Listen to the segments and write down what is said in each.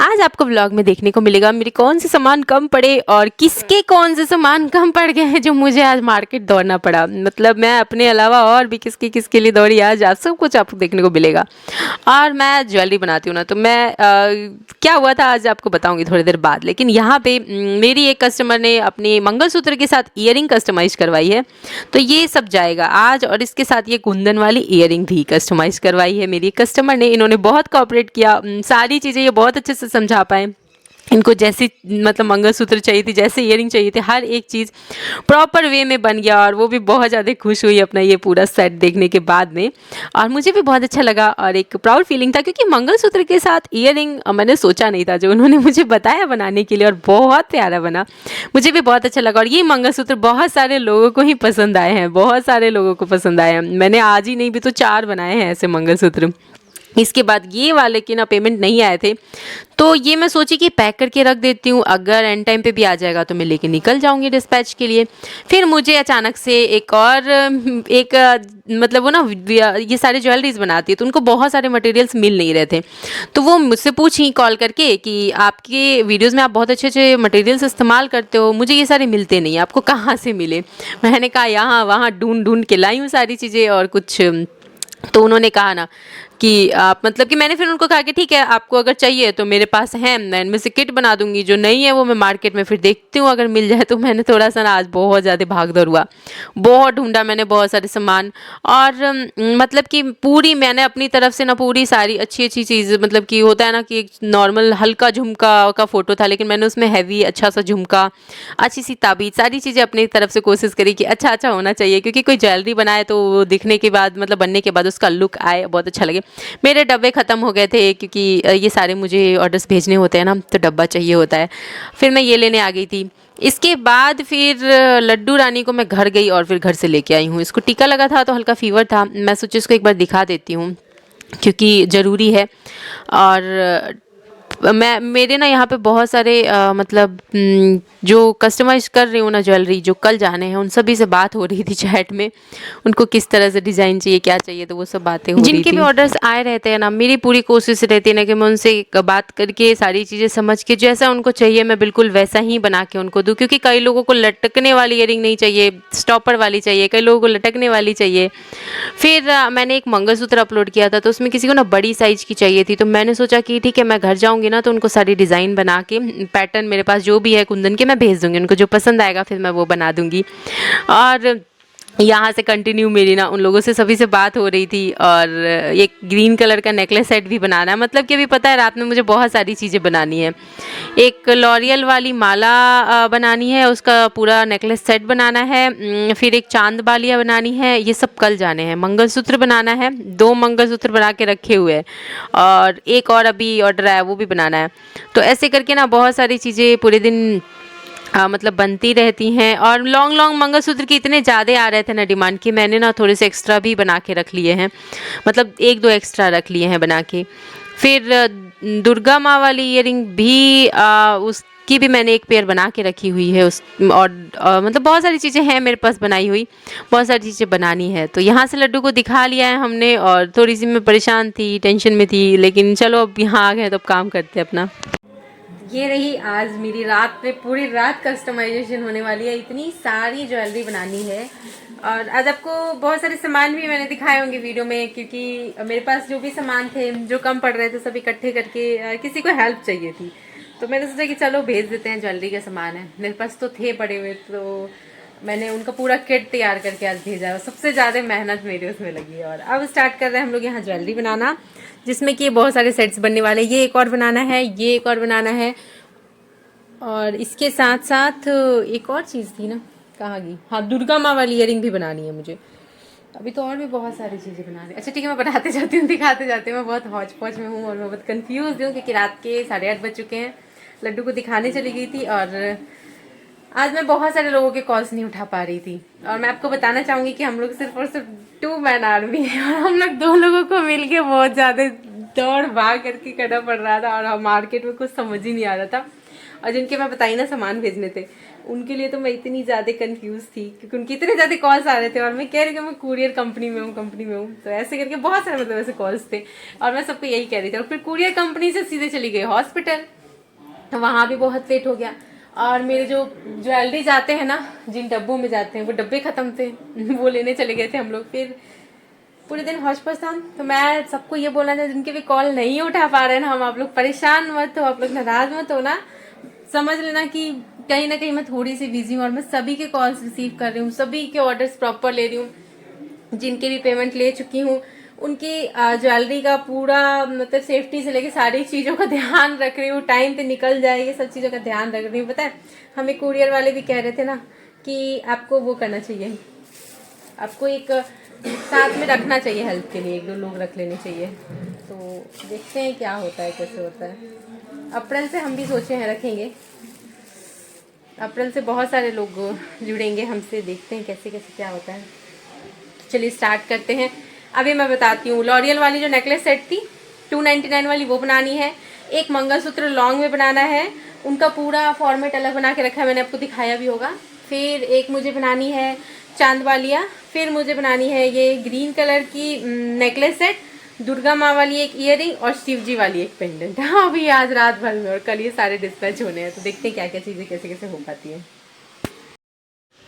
आज आपको व्लॉग में देखने को मिलेगा मेरे कौन से सामान कम पड़े और किसके कौन से सामान कम पड़ गए हैं जो मुझे आज मार्केट दौड़ना पड़ा। मतलब मैं अपने अलावा और भी किसके किसके लिए दौड़ी आज सब कुछ आपको देखने को मिलेगा। और मैं ज्वेलरी बनाती हूँ ना, तो मैं क्या हुआ था आज आपको बताऊंगी थोड़ी देर बाद। लेकिन यहाँ पे मेरी एक कस्टमर ने अपने मंगलसूत्र के साथ ईयरिंग कस्टमाइज करवाई है, तो ये सब जाएगा आज। और इसके साथ ये कुंदन वाली ईयरिंग भी कस्टमाइज करवाई है मेरी कस्टमर ने। इन्होंने बहुत कोऑपरेट किया, सारी चीज़ें ये बहुत अच्छे से समझा पाए। इनको जैसी मतलब मंगलसूत्र चाहिए थी, जैसे ईयरिंग चाहिए थे, हर एक चीज़ प्रॉपर वे में बन गया। और वो भी बहुत ज़्यादा खुश हुई अपना ये पूरा सेट देखने के बाद में। और मुझे भी बहुत अच्छा लगा और एक प्राउड फीलिंग था, क्योंकि मंगलसूत्र के साथ ईयरिंग मैंने सोचा नहीं था, जो उन्होंने मुझे बताया बनाने के लिए, और बहुत प्यारा बना। मुझे भी बहुत अच्छा लगा। और ये मंगलसूत्र बहुत सारे लोगों को ही पसंद आए हैं, बहुत सारे लोगों को पसंद आए हैं। मैंने आज ही नहीं भी तो 4 बनाए हैं ऐसे मंगलसूत्र। इसके बाद ये वाले के ना पेमेंट नहीं आए थे, तो ये मैं सोची कि पैक करके रख देती हूँ, अगर एंड टाइम पे भी आ जाएगा तो मैं लेके निकल जाऊँगी डिस्पैच के लिए। फिर मुझे अचानक से मतलब वो ना ये सारे ज्वेलरीज बनाती है, तो उनको बहुत सारे मटेरियल्स मिल नहीं रहे थे। तो वो मुझसे पूछी कॉल करके कि आपके वीडियोज़ में आप बहुत अच्छे अच्छे मटेरियल्स इस्तेमाल करते हो, मुझे ये सारे मिलते नहीं, आपको कहाँ से मिले। मैंने कहा यहाँ वहाँ ढूंढ ढूंढ के लाई हूँ सारी चीज़ें और कुछ। तो उन्होंने कहा ना कि आप मतलब कि मैंने फिर उनको कहा कि ठीक है, आपको अगर चाहिए तो मेरे पास है, मैं इनमें से किट बना दूंगी, जो नहीं है वो मैं मार्केट में फिर देखती हूँ अगर मिल जाए। तो मैंने थोड़ा सा ना आज बहुत ज़्यादा भाग दौड़ हुआ, बहुत ढूंढा मैंने बहुत सारे सामान। और मतलब कि पूरी मैंने अपनी तरफ से ना पूरी सारी अच्छी अच्छी चीज़, मतलब कि होता है ना कि एक नॉर्मल हल्का झुमका का फ़ोटो था, लेकिन मैंने उसमें हैवी अच्छा सा झुमका, अच्छी सी ताबीज़, सारी चीज़ें अपनी तरफ से कोशिश करी कि अच्छा अच्छा होना चाहिए, क्योंकि कोई ज्वेलरी बनाए तो वो दिखने के बाद मतलब बनने के बाद उसका लुक आए, बहुत अच्छा लगे। मेरे डब्बे ख़त्म हो गए थे, क्योंकि ये सारे मुझे ऑर्डर्स भेजने होते हैं ना, तो डब्बा चाहिए होता है। फिर मैं ये लेने आ गई थी। इसके बाद फिर लड्डू रानी को मैं घर गई और फिर घर से लेके आई हूँ। इसको टीका लगा था तो हल्का फीवर था, मैं सोची इसको एक बार दिखा देती हूँ क्योंकि ज़रूरी है। और मैं मेरे ना यहाँ पे बहुत सारे मतलब जो कस्टमाइज़ कर रही हूँ ना ज्वेलरी, जो कल जाने हैं, उन सभी से बात हो रही थी चैट में। उनको किस तरह से डिज़ाइन चाहिए, क्या चाहिए, तो वो सब बातें हो रही थी। जिनके भी ऑर्डर्स आए रहते हैं ना, मेरी पूरी कोशिश रहती है ना कि मैं उनसे बात करके सारी चीज़ें समझ के जैसा उनको चाहिए मैं बिल्कुल वैसा ही बना के उनको दूँ। क्योंकि कई लोगों को लटकने वाली ईयरिंग नहीं चाहिए, स्टॉपर वाली चाहिए, कई लोगों को लटकने वाली चाहिए। फिर मैंने एक मंगलसूत्र अपलोड किया था, तो उसमें किसी को ना बड़ी साइज़ की चाहिए थी, तो मैंने सोचा कि ठीक है, मैं घर जाऊँगी ना तो उनको सारी डिज़ाइन बना के, पैटर्न मेरे पास जो भी है कुंदन के, मैं भेज दूँगी। उनको जो पसंद आएगा फिर मैं वो बना दूँगी। और यहाँ से कंटिन्यू मेरी ना उन लोगों से सभी से बात हो रही थी। और एक ग्रीन कलर का नेकलेस सेट भी बनाना है, मतलब कि अभी पता है रात में मुझे बहुत सारी चीज़ें बनानी है। एक लॉरियल वाली माला बनानी है, उसका पूरा नेकलेस सेट बनाना है। फिर एक चांद बालियाँ बनानी है, ये सब कल जाने हैं। मंगलसूत्र बनाना है, 2 मंगलसूत्र बना के रखे हुए हैं, और एक और अभी ऑर्डर आया वो भी बनाना है। तो ऐसे करके ना बहुत सारी चीज़ें पूरे दिन मतलब बनती रहती हैं। और लॉन्ग लॉन्ग मंगलसूत्र के इतने ज़्यादा आ रहे थे ना डिमांड की, मैंने ना थोड़े से एक्स्ट्रा भी बना के रख लिए हैं, मतलब 1-2 एक्स्ट्रा रख लिए हैं बना के। फिर दुर्गा माँ वाली ईयरिंग भी उसकी भी मैंने एक पेयर बना के रखी हुई है। और मतलब बहुत सारी चीज़ें हैं मेरे पास बनाई हुई, बहुत सारी चीज़ें बनानी है। तो यहाँ से लड्डू को दिखा लिया है हमने, और थोड़ी सी मैं परेशान थी, टेंशन में थी, लेकिन चलो अब यहाँ आ गए तो अब काम करते हैं अपना। ये रही आज मेरी रात में, पूरी रात कस्टमाइजेशन होने वाली है, इतनी सारी ज्वेलरी बनानी है। और आज आपको बहुत सारे सामान भी मैंने दिखाए होंगे वीडियो में, क्योंकि मेरे पास जो भी सामान थे जो कम पड़ रहे थे सब इकट्ठे करके किसी को हेल्प चाहिए थी, तो मैंने सोचा कि चलो भेज देते हैं। ज्वेलरी के सामान है मेरे पास, तो थे पड़े हुए, तो मैंने उनका पूरा किट तैयार करके आज भेजा है। सबसे ज़्यादा मेहनत मेरी उसमें लगी है। और अब स्टार्ट कर रहे हैं हम लोग यहाँ ज्वेलरी बनाना, जिसमें कि बहुत सारे सेट्स बनने वाले। ये एक और बनाना है, ये एक और बनाना है, और इसके साथ साथ एक और चीज़ थी ना, कहाँ गई, हाँ, दुर्गा माँ वाली ईयरिंग भी बनानी है मुझे। अभी तो और भी बहुत सारी चीज़ें बना रही। अच्छा ठीक है, मैं बनाते जाती हूँ, दिखाते जाती हूँ। मैं बहुत हौच पौच में हूँ और मैं बहुत कन्फ्यूज़ हूँ, क्योंकि रात के 8:30 बज चुके हैं। लड्डू को दिखाने चली गई थी, और आज मैं बहुत सारे लोगों के कॉल्स नहीं उठा पा रही थी। और मैं आपको बताना चाहूँगी कि हम लोग सिर्फ और सिर्फ 2 मैन आर्मी है, और हम लोग 2 लोगों को मिल के बहुत ज़्यादा दौड़ भाग करके करना पड़ रहा था, और मार्केट में कुछ समझ ही नहीं आ रहा था। और जिनके मैं बताई ना सामान भेजने थे, उनके लिए तो मैं इतनी ज़्यादा कंफ्यूज थी, क्योंकि उनके इतने ज़्यादा कॉल्स आ रहे थे, और मैं कह रही कि मैं कुरियर कंपनी में हूँ। तो ऐसे करके बहुत सारे मतलब ऐसे कॉल्स थे, और मैं सबको यही कह रही थी। और फिर कुरियर कंपनी से सीधे चली गई हॉस्पिटल, तो वहाँ भी बहुत लेट हो गया। और मेरे जो ज्वेलरी जाते हैं ना, जिन डब्बों में जाते हैं, वो डब्बे ख़त्म थे वो लेने चले गए थे हम लोग। फिर पूरे दिन हौश पौश था। तो मैं सबको ये बोलना चाहिए, जिनके भी कॉल नहीं उठा पा रहे हैं ना, हम आप लोग परेशान मत हो, आप लोग नाराज मत हो ना। समझ लेना कि कहीं ना कहीं मैं थोड़ी सी बिजी हूँ और मैं सभी के कॉल्स रिसीव कर रही हूँ, सभी के ऑर्डर्स प्रॉपर ले रही हूँ। जिनके भी पेमेंट ले चुकी हूँ उनकी ज्वेलरी का पूरा मतलब सेफ्टी से लेके सारी चीज़ों का ध्यान रख रही हूँ, टाइम पे निकल जाए ये सब चीज़ों का ध्यान रख रही हूँ। पता है, हमें कुरियर वाले भी कह रहे थे ना कि आपको वो करना चाहिए, आपको एक साथ में रखना चाहिए, हेल्प के लिए 1-2 लोग रख लेने चाहिए। तो देखते हैं क्या होता है, कैसे होता है। अप्रैल से हम भी सोचे हैं रखेंगे, अप्रैल से बहुत सारे लोग जुड़ेंगे हमसे, देखते हैं कैसे कैसे क्या होता है। चलिए स्टार्ट करते हैं। अभी मैं बताती हूँ, लॉरियल वाली जो नेकलेस सेट थी 299 वाली, वो बनानी है। एक मंगलसूत्र लॉन्ग में बनाना है, उनका पूरा फॉर्मेट अलग बना के रखा है, मैंने आपको दिखाया भी होगा। फिर एक मुझे बनानी है चांद वालिया। फिर मुझे बनानी है ये ग्रीन कलर की नेकलेस सेट, दुर्गा माँ वाली एक ईयरिंग और शिव जी वाली एक पेंडेंट। हाँ, अभी आज रात भर में, और कल ये सारे डिस्पैच होने हैं। तो देखते हैं क्या क्या चीज़ें कैसे कैसे हो पाती हैं।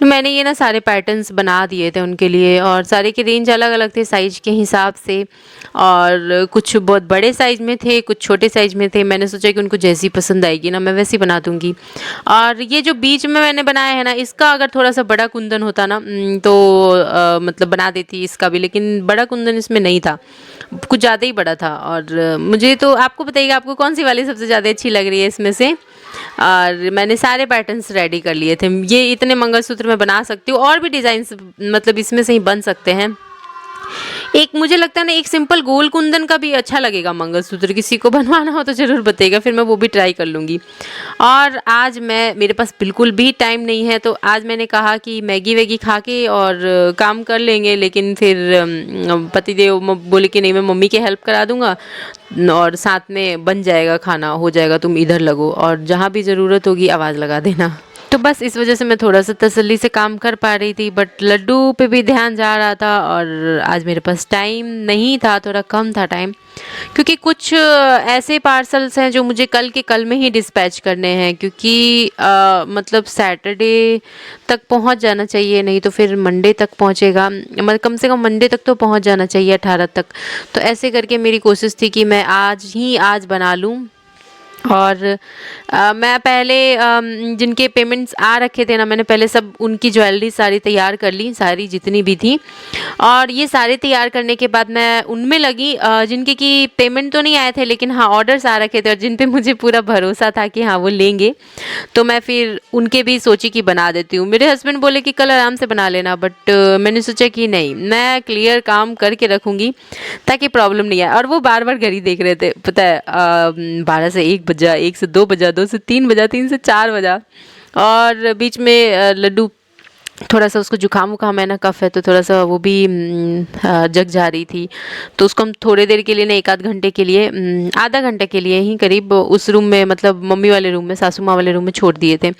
तो मैंने ये ना सारे पैटर्न्स बना दिए थे उनके लिए, और सारे के रेंज अलग अलग थे साइज के हिसाब से, और कुछ बहुत बड़े साइज में थे, कुछ छोटे साइज में थे। मैंने सोचा कि उनको जैसी पसंद आएगी ना, मैं वैसी बना दूंगी। और ये जो बीच में मैंने बनाया है ना, इसका अगर थोड़ा सा बड़ा कुंदन होता ना तो मतलब बना देती इसका भी, लेकिन बड़ा कुंदन इसमें नहीं था, कुछ ज़्यादा ही बड़ा था। और मुझे तो आपको बताइएगा आपको कौन सी वाली सबसे ज़्यादा अच्छी लग रही है इसमें से। और मैंने सारे पैटर्न्स रेडी कर लिए थे। ये इतने मंगलसूत्र मैं बना सकती हूँ, और भी डिज़ाइंस मतलब इसमें से ही बन सकते हैं। एक मुझे लगता है ना, एक सिंपल गोल कुंदन का भी अच्छा लगेगा मंगलसूत्र, किसी को बनवाना हो तो ज़रूर बताइएगा, फिर मैं वो भी ट्राई कर लूँगी। और आज मेरे पास बिल्कुल भी टाइम नहीं है, तो आज मैंने कहा कि मैगी वैगी खा के और काम कर लेंगे। लेकिन फिर पतिदेव बोले कि नहीं, मैं मम्मी की हेल्प करा दूँगा और साथ में बन जाएगा, खाना हो जाएगा, तुम इधर लगो और जहाँ भी ज़रूरत होगी आवाज़ लगा देना। तो बस इस वजह से मैं थोड़ा सा तसल्ली से काम कर पा रही थी, बट लड्डू पे भी ध्यान जा रहा था। और आज मेरे पास टाइम नहीं था, थोड़ा कम था टाइम, क्योंकि कुछ ऐसे पार्सल्स हैं जो मुझे कल के कल में ही डिस्पैच करने हैं, क्योंकि मतलब सैटरडे तक पहुंच जाना चाहिए, नहीं तो फिर मंडे तक पहुंचेगा, मतलब कम से कम मंडे तक तो पहुंच जाना चाहिए, 18 तक। तो ऐसे करके मेरी कोशिश थी कि मैं आज बना लूँ। और मैं पहले जिनके पेमेंट्स आ रखे थे ना, मैंने पहले सब उनकी ज्वेलरी सारी तैयार कर ली, सारी जितनी भी थी। और ये सारे तैयार करने के बाद मैं उनमें लगी जिनके की पेमेंट तो नहीं आए थे, लेकिन हाँ ऑर्डर्स आ रखे थे और जिन पे मुझे पूरा भरोसा था कि हाँ वो लेंगे। तो मैं फिर उनके भी सोची कि बना देती हूँ। मेरे हस्बैंड बोले कि कल आराम से बना लेना, बट मैंने सोचा कि नहीं, मैं क्लियर काम करके रखूँगी ताकि प्रॉब्लम नहीं आए। और वो बार बार घड़ी देख रहे थे, पता है 12 से 1 बजा, 1 से 2 बजा, 2 से 3 बजा, 3 से 4 बजा। और बीच में लड्डू थोड़ा सा उसको जुकाम वुकाम है ना, कफ है, तो थोड़ा सा वो भी जग जा रही थी। तो उसको हम थोड़ी देर के लिए ना, 1 आध घंटे के लिए, आधा घंटे के लिए ही करीब उस रूम में, मतलब मम्मी वाले रूम में, सासू माँ वाले रूम में छोड़ दिए थे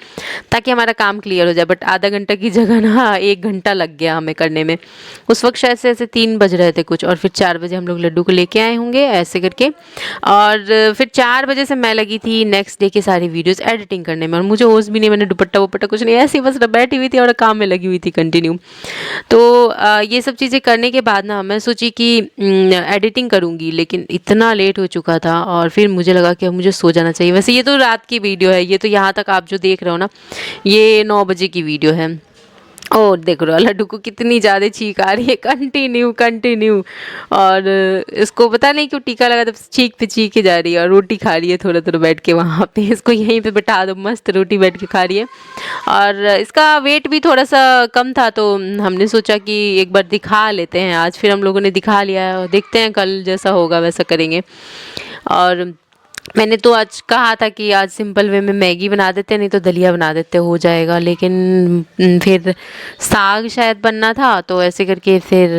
ताकि हमारा काम क्लियर हो जाए। बट आधा घंटा की जगह ना 1 घंटा लग गया हमें करने में। उस वक्त शायद से ऐसे 3 बज रहे थे कुछ, और फिर 4 बजे हम लोग लड्डू को लेके आए होंगे ऐसे करके। और फिर 4 बजे से मैं लगी थी नेक्स्ट डे की सारी वीडियोज़ एडिटिंग करने में, और मुझे होश भी नहीं, मैंने दुपट्टा वुपट्टा कुछ नहीं, ऐसे ही बस बैठी हुई थी और काम में लगी हुई थी कंटिन्यू। तो ये सब चीज़ें करने के बाद ना मैं सोची कि एडिटिंग करूँगी, लेकिन इतना लेट हो चुका था और फिर मुझे लगा कि अब मुझे सो जाना चाहिए। वैसे ये तो रात की वीडियो है, ये तो यहाँ तक आप जो देख रहे हो ना, ये 9 बजे की वीडियो है। और देख रहे हो लड्डू को कितनी ज़्यादा चीख आ रही है, कंटिन्यू कंटिन्यू। और इसको पता नहीं क्यों टीका लगा, तो चीख पे चीख जा रही है, और रोटी खा रही है थोड़ा थोड़ा बैठ के वहाँ पे। इसको यहीं पे बैठा दो, मस्त रोटी बैठ के खा रही है। और इसका वेट भी थोड़ा सा कम था, तो हमने सोचा कि एक बार दिखा लेते हैं। आज फिर हम लोगों ने दिखा लिया, देखते हैं कल जैसा होगा वैसा करेंगे। और मैंने तो आज कहा था कि आज सिंपल वे में मैगी बना देते, नहीं तो दलिया बना देते, हो जाएगा। लेकिन फिर साग शायद बनना था, तो ऐसे करके फिर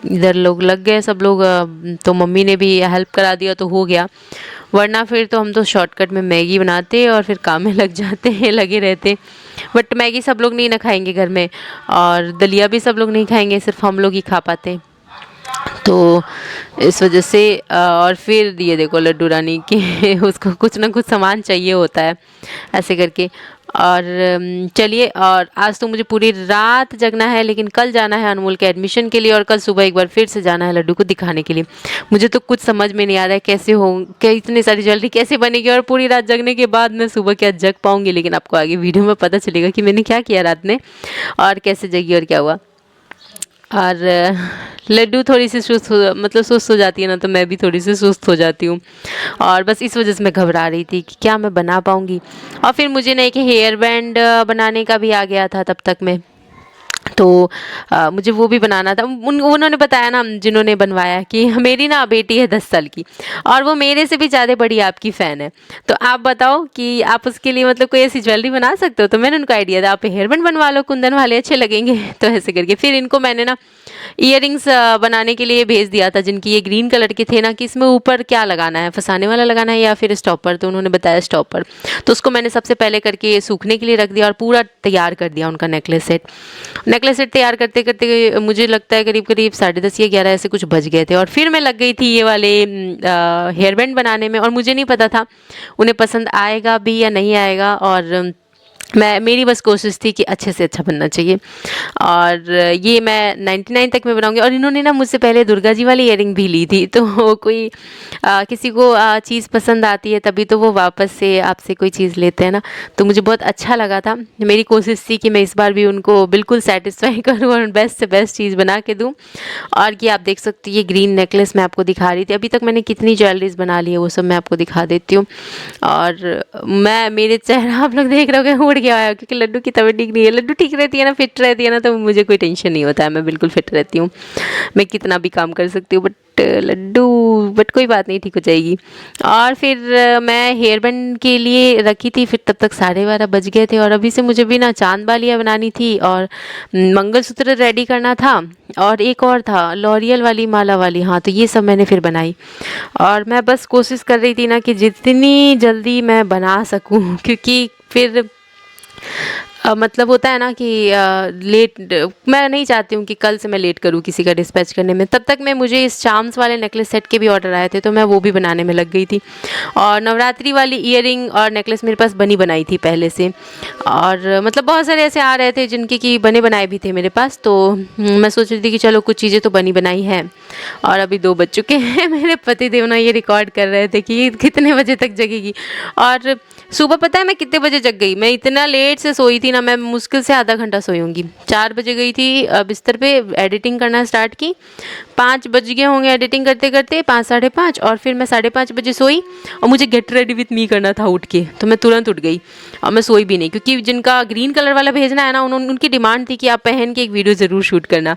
इधर लोग लग गए सब लोग, तो मम्मी ने भी हेल्प करा दिया तो हो गया। वरना फिर तो हम तो शॉर्टकट में मैगी बनाते और फिर काम में लग जाते हैं, लगे रहते। बट मैगी सब लोग नहीं ना खाएंगे घर में, और दलिया भी सब लोग नहीं खाएंगे, सिर्फ हम लोग ही खा पाते। तो इस वजह से और फिर ये देखो लड्डू रानी के उसको कुछ ना कुछ सामान चाहिए होता है ऐसे करके। और चलिए, और आज तो मुझे पूरी रात जगना है, लेकिन कल जाना है अनमोल के एडमिशन के लिए और कल सुबह एक बार फिर से जाना है लड्डू को दिखाने के लिए। मुझे तो कुछ समझ में नहीं आ रहा है कैसे हो, क्या इतनी सारी ज्वेलरी कैसे बनेगी और पूरी रात जगने के बाद मैं सुबह क्या जग पाऊंगी। लेकिन आपको आगे वीडियो में पता चलेगा कि मैंने क्या किया रात में और कैसे जगी और क्या हुआ। और लड्डू थोड़ी सी सुस्त हो, मतलब सुस्त हो जाती है ना, तो मैं भी थोड़ी सी सुस्त हो जाती हूँ। और बस इस वजह से मैं घबरा रही थी कि क्या मैं बना पाऊँगी। और फिर मुझे ना एक हेयर बैंड बनाने का भी आ गया था तब तक में, तो मुझे वो भी बनाना था। उन्होंने बताया ना, जिन्होंने बनवाया, कि मेरी ना बेटी है 10 साल की और वो मेरे से भी ज़्यादा बड़ी आपकी फ़ैन है, तो आप बताओ कि आप उसके लिए मतलब कोई ऐसी ज्वेलरी बना सकते हो। तो मैंने उनको आइडिया था, आप हेयर बैंड बनवा लो, कुंदन वाले अच्छे लगेंगे। तो ऐसे करके फिर इनको मैंने ना इयररिंग्स बनाने के लिए भेज दिया था, जिनकी ये ग्रीन कलर के थे ना, कि इसमें ऊपर क्या लगाना है, फंसाने वाला लगाना है या फिर स्टॉपर। तो उन्होंने बताया स्टॉपर। तो उसको मैंने सबसे पहले करके सूखने के लिए रख दिया और पूरा तैयार कर दिया उनका नेकलेस सेट तैयार करते करते मुझे लगता है करीब करीब 10:30 या 11 ऐसे कुछ बज गए थे। और फिर मैं लग गई थी ये वाले हेयर बैंड बनाने में, और मुझे नहीं पता था उन्हें पसंद आएगा भी या नहीं आएगा। और मेरी बस कोशिश थी कि अच्छे से अच्छा बनना चाहिए। और ये मैं 99 तक में बनाऊंगी। और इन्होंने ना मुझसे पहले दुर्गा जी वाली इयरिंग भी ली थी, तो कोई किसी को चीज़ पसंद आती है तभी तो वो वापस से आपसे कोई चीज़ लेते हैं ना। तो मुझे बहुत अच्छा लगा था। मेरी कोशिश थी कि मैं इस बार भी उनको बिल्कुल सेटिस्फाई करूँ और बेस्ट से बेस्ट चीज़ बना के दूँ। और ये आप देख सकते हो, ये ग्रीन नेकलेस मैं आपको दिखा रही थी। अभी तक मैंने कितनी ज्वेलरीज बना ली है वो सब मैं आपको दिखा देती हूँ। और मेरे चेहरा आप लोग देख रहे हो, उड़ गया है, क्योंकि लड्डू की तबीयत ठीक नहीं है। लड्डू ठीक रहती है ना, फिट रहती है ना, तो मुझे कोई टेंशन नहीं होता है, मैं बिल्कुल फिट रहती हूँ। मैं कितना भी काम कर सकती हूँ, बट कोई बात नहीं, ठीक हो जाएगी। और फिर मैं हेयर बैंड के लिए रखी थी, फिर तब तक 12:30 बज गए थे। और अभी से मुझे भी ना चांद बालियाँ बनानी थी और मंगलसूत्र रेडी करना था, और एक और था लॉरियल वाली माला वाली, हाँ, तो ये सब मैंने फिर बनाई। और मैं बस कोशिश कर रही थी ना कि जितनी जल्दी मैं बना सकूं, क्योंकि फिर मतलब होता है ना कि लेट, मैं नहीं चाहती हूँ कि कल से मैं लेट करूँ किसी का डिस्पैच करने में। तब तक मैं मुझे इस चार्म्स वाले नेकलेस सेट के भी ऑर्डर आए थे, तो मैं वो भी बनाने में लग गई थी। और नवरात्रि वाली ईयरिंग और नेकलेस मेरे पास बनी बनाई थी पहले से। और मतलब बहुत सारे ऐसे आ रहे थे जिनके कि बने बनाए भी थे मेरे पास, तो मैं सोच रही थी कि चलो कुछ चीज़ें तो बनी बनाई हैं। और अभी 2 बज चुके हैं। मेरे पति देव ना ये रिकॉर्ड कर रहे थे कि कितने बजे तक जगेगी। और सुबह पता है मैं कितने बजे जग गई? मैं इतना लेट से सोई थी ना, मैं मुश्किल से आधा घंटा सोई होंगी। 4 बजे गई थी बिस्तर पे, एडिटिंग करना स्टार्ट की, 5 बज गए होंगे एडिटिंग करते करते, 5 साढ़े 5। और फिर मैं 5:30 बजे सोई, और मुझे गेट रेडी विथ मी करना था उठ के, तो मैं तुरंत उठ गई और मैं सोई भी नहीं, क्योंकि जिनका ग्रीन कलर वाला भेजना है ना, उनकी डिमांड थी कि आप पहन के एक वीडियो ज़रूर शूट करना।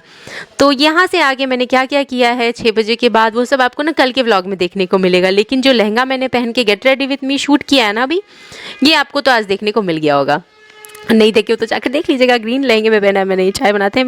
तो यहाँ से आगे मैंने क्या क्या किया है 6 बजे के बाद, वो सब आपको ना कल के व्लॉग में देखने को मिलेगा। लेकिन जो लहंगा मैंने पहन के get ready with me shoot किया है ना अभी, ये आपको तो आज देखने को मिल गया होगा। नहीं देखे हो तो जाकर देख लीजिएगा। ग्रीन लहंगे में पहना है मैंने, चाय बनाते हैं।